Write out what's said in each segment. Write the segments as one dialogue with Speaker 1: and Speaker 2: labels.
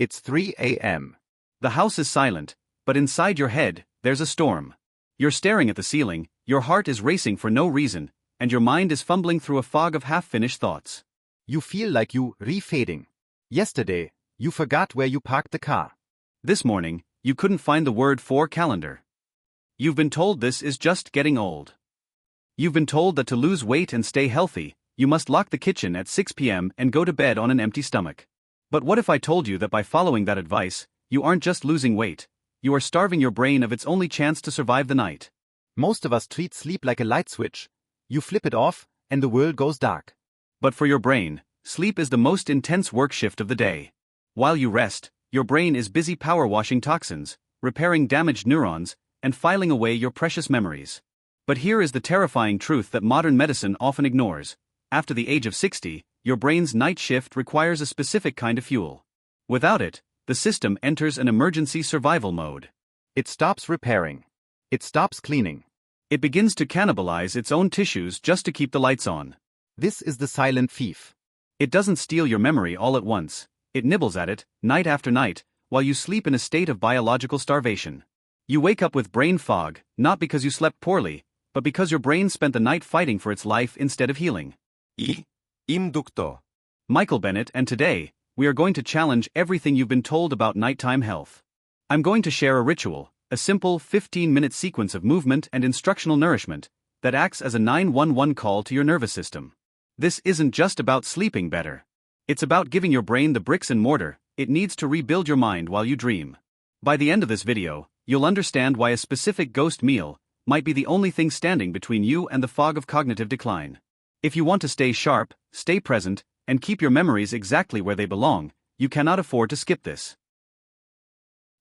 Speaker 1: It's 3 a.m.
Speaker 2: The house is silent, but inside your head, there's a storm. You're staring at the ceiling, your heart is racing for no reason, and your mind is fumbling through a fog of half-finished thoughts.
Speaker 1: You feel like you refading. Yesterday, you forgot where you parked the car.
Speaker 2: This morning, you couldn't find the word for calendar. You've been told this is just getting old. You've been told that to lose weight and stay healthy, you must lock the kitchen at 6 p.m. and go to bed on an empty stomach. But what if I told you that by following that advice, you aren't just losing weight, you are starving your brain of its only chance to survive the night?
Speaker 1: Most of us treat sleep like a light switch. You flip it off, and the world goes dark.
Speaker 2: But for your brain, sleep is the most intense work shift of the day. While you rest, your brain is busy power washing toxins, repairing damaged neurons, and filing away your precious memories. But here is the terrifying truth that modern medicine often ignores. After the age of 60, your brain's night shift requires a specific kind of fuel. Without it, the system enters an emergency survival mode.
Speaker 1: It stops repairing. It stops cleaning.
Speaker 2: It begins to cannibalize its own tissues just to keep the lights on.
Speaker 1: This is the silent thief.
Speaker 2: It doesn't steal your memory all at once. It nibbles at it, night after night, while you sleep in a state of biological starvation. You wake up with brain fog, not because you slept poorly, but because your brain spent the night fighting for its life instead of healing.
Speaker 3: I'm Doctor
Speaker 2: Michael Bennett, and today, we are going to challenge everything you've been told about nighttime health. I'm going to share a ritual, a simple 15-minute sequence of movement and instructional nourishment that acts as a 911 call to your nervous system. This isn't just about sleeping better. It's about giving your brain the bricks and mortar it needs to rebuild your mind while you dream. By the end of this video, you'll understand why a specific ghost meal might be the only thing standing between you and the fog of cognitive decline. If you want to stay sharp, stay present, and keep your memories exactly where they belong, you cannot afford to skip this.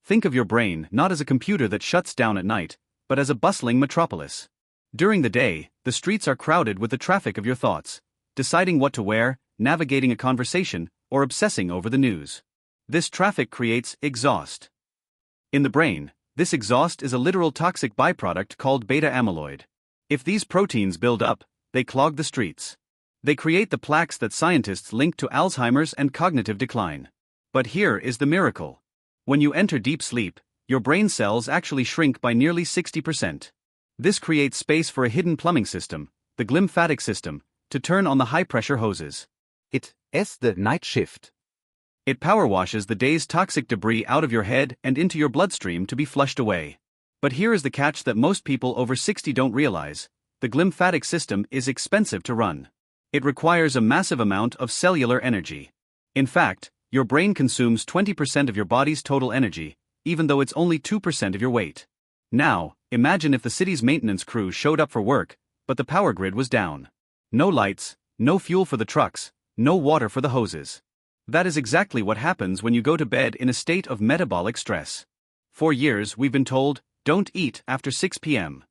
Speaker 2: Think of your brain not as a computer that shuts down at night, but as a bustling metropolis. During the day, the streets are crowded with the traffic of your thoughts, deciding what to wear, navigating a conversation, or obsessing over the news. This traffic creates exhaust. In the brain, this exhaust is a literal toxic byproduct called beta amyloid. If these proteins build up, they clog the streets. They create the plaques that scientists link to Alzheimer's and cognitive decline. But here is the miracle. When you enter deep sleep, your brain cells actually shrink by nearly 60%. This creates space for a hidden plumbing system, the glymphatic system, to turn on the high-pressure hoses.
Speaker 1: It's the night shift.
Speaker 2: It power washes the day's toxic debris out of your head and into your bloodstream to be flushed away. But here is the catch that most people over 60 don't realize. The glymphatic system is expensive to run. It requires a massive amount of cellular energy. In fact, your brain consumes 20% of your body's total energy, even though it's only 2% of your weight. Now, imagine if the city's maintenance crew showed up for work, but the power grid was down. No lights, no fuel for the trucks, no water for the hoses. That is exactly what happens when you go to bed in a state of metabolic stress. For years we've been told, don't eat after 6 p.m.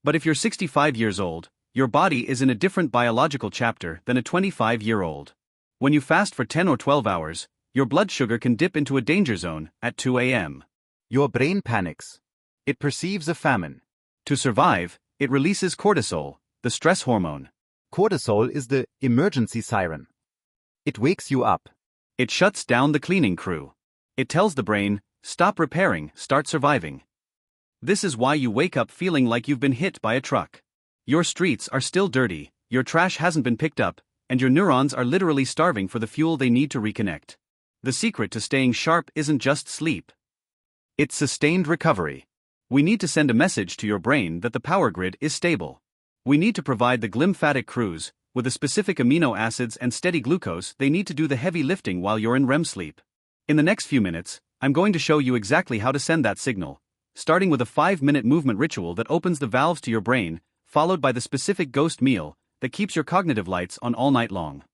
Speaker 2: But if you're 65 years old, your body is in a different biological chapter than a 25-year-old. When you fast for 10 or 12 hours, your blood sugar can dip into a danger zone at 2 a.m.
Speaker 1: Your brain panics. It perceives a famine.
Speaker 2: To survive, it releases cortisol, the stress hormone.
Speaker 1: Cortisol is the emergency siren. It wakes you up.
Speaker 2: It shuts down the cleaning crew. It tells the brain, stop repairing, start surviving. This is why you wake up feeling like you've been hit by a truck. Your streets are still dirty, your trash hasn't been picked up, and your neurons are literally starving for the fuel they need to reconnect. The secret to staying sharp isn't just sleep. It's sustained recovery. We need to send a message to your brain that the power grid is stable. We need to provide the glymphatic crews with the specific amino acids and steady glucose they need to do the heavy lifting while you're in REM sleep. In the next few minutes, I'm going to show you exactly how to send that signal, starting with a 5-minute movement ritual that opens the valves to your brain, followed by the specific ghost meal that keeps your cognitive lights on all night long.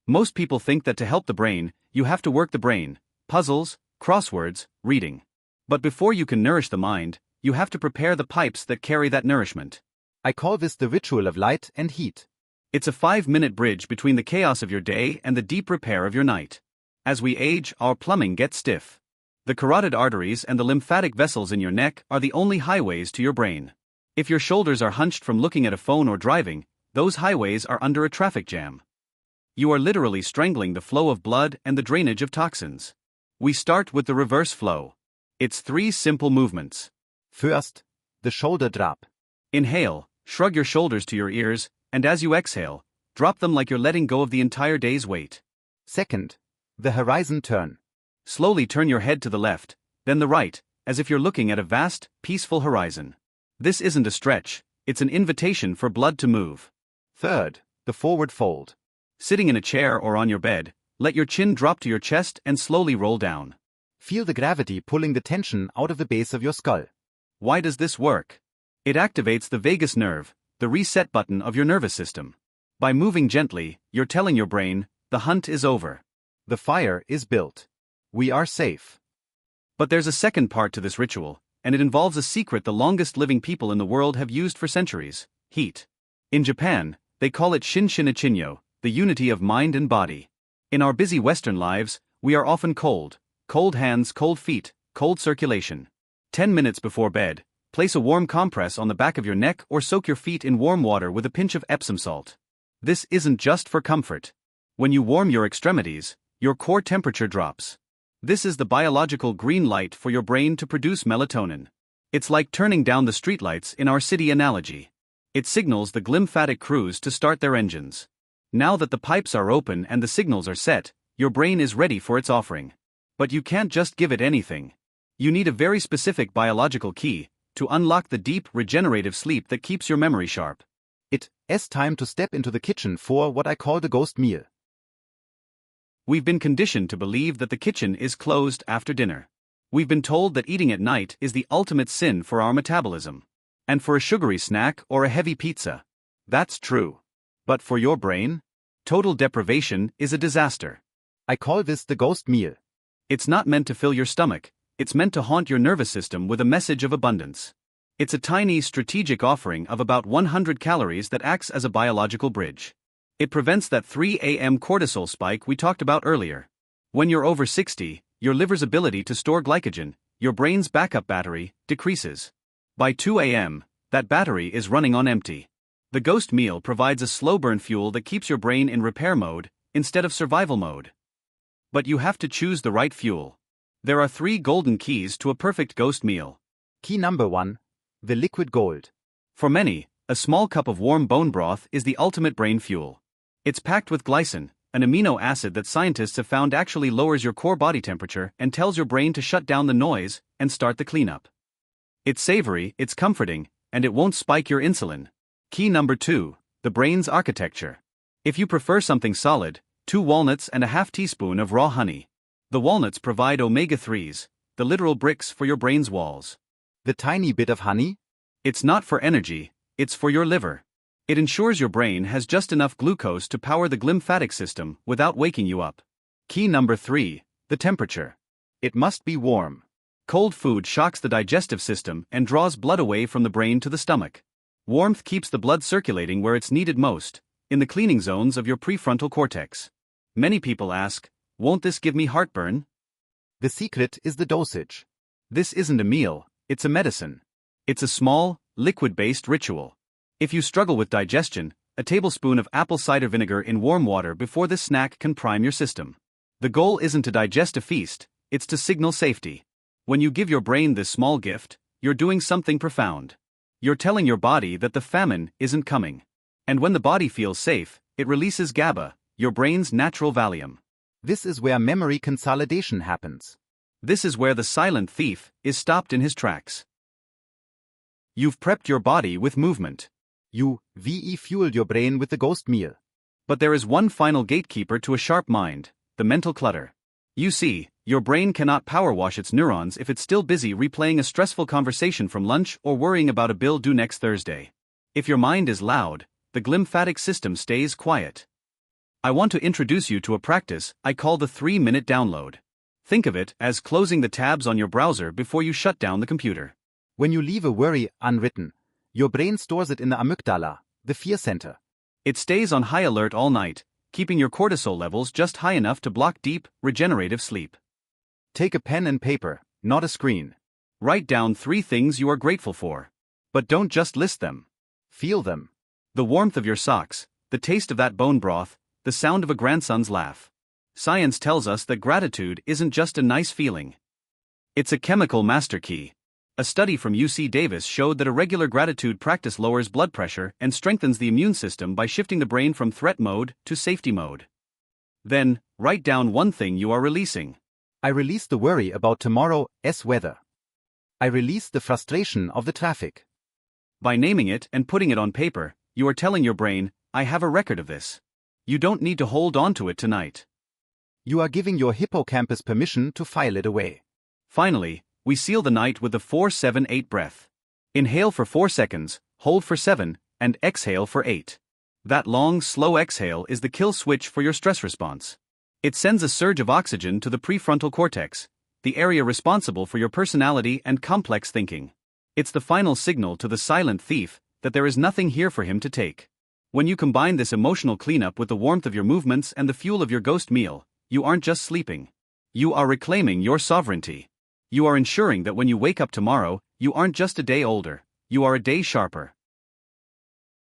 Speaker 2: Most people think that to help the brain, you have to work the brain, puzzles, crosswords, reading. But before you can nourish the mind, you have to prepare the pipes that carry that nourishment.
Speaker 1: I call this the ritual of light and heat.
Speaker 2: It's a 5-minute bridge between the chaos of your day and the deep repair of your night. As we age, our plumbing gets stiff. The carotid arteries and the lymphatic vessels in your neck are the only highways to your brain. If your shoulders are hunched from looking at a phone or driving, those highways are under a traffic jam. You are literally strangling the flow of blood and the drainage of toxins. We start with the reverse flow. It's 3 simple movements.
Speaker 1: First, the shoulder drop.
Speaker 2: Inhale, shrug your shoulders to your ears, and as you exhale, drop them like you're letting go of the entire day's weight.
Speaker 1: Second, the horizon turn.
Speaker 2: Slowly turn your head to the left, then the right, as if you're looking at a vast, peaceful horizon. This isn't a stretch, it's an invitation for blood to move.
Speaker 1: Third, the forward fold.
Speaker 2: Sitting in a chair or on your bed, let your chin drop to your chest and slowly roll down.
Speaker 1: Feel the gravity pulling the tension out of the base of your skull.
Speaker 2: Why does this work? It activates the vagus nerve, the reset button of your nervous system. By moving gently, you're telling your brain, the hunt is over.
Speaker 1: The fire is built. We are safe.
Speaker 2: But there's a second part to this ritual, and it involves a secret the longest living people in the world have used for centuries: heat. In Japan, they call it shin-shin-ichinyo, the unity of mind and body. In our busy Western lives, we are often cold. Cold hands, cold feet, cold circulation. 10 minutes before bed, place a warm compress on the back of your neck or soak your feet in warm water with a pinch of Epsom salt. This isn't just for comfort. When you warm your extremities, your core temperature drops. This is the biological green light for your brain to produce melatonin. It's like turning down the streetlights in our city analogy. It signals the glymphatic crews to start their engines. Now that the pipes are open and the signals are set, your brain is ready for its offering. But you can't just give it anything. You need a very specific biological key to unlock the deep, regenerative sleep that keeps your memory sharp.
Speaker 1: It's time to step into the kitchen for what I call the ghost meal.
Speaker 2: We've been conditioned to believe that the kitchen is closed after dinner. We've been told that eating at night is the ultimate sin for our metabolism. And for a sugary snack or a heavy pizza. That's true. But for your brain, total deprivation is a disaster.
Speaker 1: I call this the ghost meal.
Speaker 2: It's not meant to fill your stomach, it's meant to haunt your nervous system with a message of abundance. It's a tiny, strategic offering of about 100 calories that acts as a biological bridge. It prevents that 3 a.m. cortisol spike we talked about earlier. When you're over 60, your liver's ability to store glycogen, your brain's backup battery, decreases. By 2 a.m., that battery is running on empty. The ghost meal provides a slow burn fuel that keeps your brain in repair mode, instead of survival mode. But you have to choose the right fuel. There are 3 golden keys to a perfect ghost meal.
Speaker 1: Key number 1, the liquid gold.
Speaker 2: For many, a small cup of warm bone broth is the ultimate brain fuel. It's packed with glycine, an amino acid that scientists have found actually lowers your core body temperature and tells your brain to shut down the noise and start the cleanup. It's savory, it's comforting, and it won't spike your insulin. Key number 2, the brain's architecture. If you prefer something solid, 2 walnuts and a half teaspoon of raw honey. The walnuts provide omega-3s, the literal bricks for your brain's walls.
Speaker 1: The tiny bit of honey?
Speaker 2: It's not for energy, it's for your liver. It ensures your brain has just enough glucose to power the glymphatic system without waking you up. Key number 3, the temperature. It must be warm. Cold food shocks the digestive system and draws blood away from the brain to the stomach. Warmth keeps the blood circulating where it's needed most, in the cleaning zones of your prefrontal cortex. Many people ask, won't this give me heartburn?
Speaker 1: The secret is the dosage.
Speaker 2: This isn't a meal, it's a medicine. It's a small, liquid-based ritual. If you struggle with digestion, a tablespoon of apple cider vinegar in warm water before this snack can prime your system. The goal isn't to digest a feast, it's to signal safety. When you give your brain this small gift, you're doing something profound. You're telling your body that the famine isn't coming. And when the body feels safe, it releases GABA, your brain's natural Valium.
Speaker 1: This is where memory consolidation happens.
Speaker 2: This is where the silent thief is stopped in his tracks. You've prepped your body with movement.
Speaker 1: You fueled your brain with the ghost meal.
Speaker 2: But there is one final gatekeeper to a sharp mind, the mental clutter. You see, your brain cannot power wash its neurons if it's still busy replaying a stressful conversation from lunch or worrying about a bill due next Thursday. If your mind is loud, the glymphatic system stays quiet. I want to introduce you to a practice I call the 3-minute download. Think of it as closing the tabs on your browser before you shut down the computer.
Speaker 1: When you leave a worry unwritten, your brain stores it in the amygdala, the fear center.
Speaker 2: It stays on high alert all night, keeping your cortisol levels just high enough to block deep, regenerative sleep.
Speaker 1: Take a pen and paper, not a screen.
Speaker 2: Write down 3 things you are grateful for. But don't just list them.
Speaker 1: Feel them.
Speaker 2: The warmth of your socks, the taste of that bone broth, the sound of a grandson's laugh. Science tells us that gratitude isn't just a nice feeling. It's a chemical master key. A study from UC Davis showed that a regular gratitude practice lowers blood pressure and strengthens the immune system by shifting the brain from threat mode to safety mode. Then, write down one thing you are releasing.
Speaker 1: I release the worry about tomorrow's weather. I release the frustration of the traffic.
Speaker 2: By naming it and putting it on paper, you are telling your brain, I have a record of this. You don't need to hold on to it tonight.
Speaker 1: You are giving your hippocampus permission to file it away.
Speaker 2: Finally, we seal the night with the 4-7-8 breath. Inhale for 4 seconds, hold for 7, and exhale for 8. That long, slow exhale is the kill switch for your stress response. It sends a surge of oxygen to the prefrontal cortex, the area responsible for your personality and complex thinking. It's the final signal to the silent thief that there is nothing here for him to take. When you combine this emotional cleanup with the warmth of your movements and the fuel of your ghost meal, you aren't just sleeping. You are reclaiming your sovereignty. You are ensuring that when you wake up tomorrow, you aren't just a day older, you are a day sharper.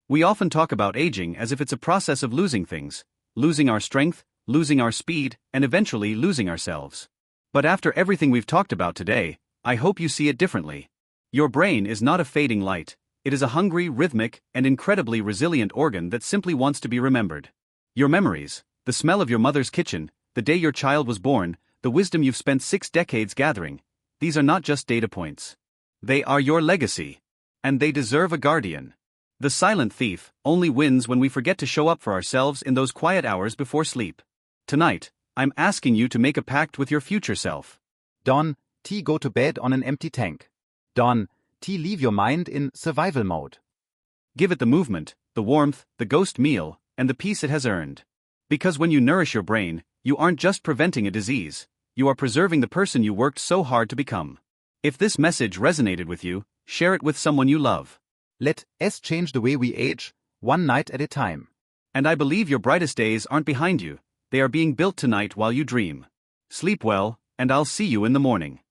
Speaker 2: We often talk about aging as if it's a process of losing things, losing our strength, losing our speed, and eventually losing ourselves. But after everything we've talked about today, I hope you see it differently. Your brain is not a fading light, it is a hungry, rhythmic, and incredibly resilient organ that simply wants to be remembered. Your memories, the smell of your mother's kitchen, the day your child was born, the wisdom you've spent 6 decades gathering, these are not just data points. They are your legacy. And they deserve a guardian. The silent thief only wins when we forget to show up for ourselves in those quiet hours before sleep. Tonight, I'm asking you to make a pact with your future self.
Speaker 1: Don't go to bed on an empty tank. Don't leave your mind in survival mode.
Speaker 2: Give it the movement, the warmth, the ghost meal, and the peace it has earned. Because when you nourish your brain, you aren't just preventing a disease, you are preserving the person you worked so hard to become. If this message resonated with you, share it with someone you love.
Speaker 1: Let's change the way we age, one night at a time.
Speaker 2: And I believe your brightest days aren't behind you, they are being built tonight while you dream. Sleep well, and I'll see you in the morning.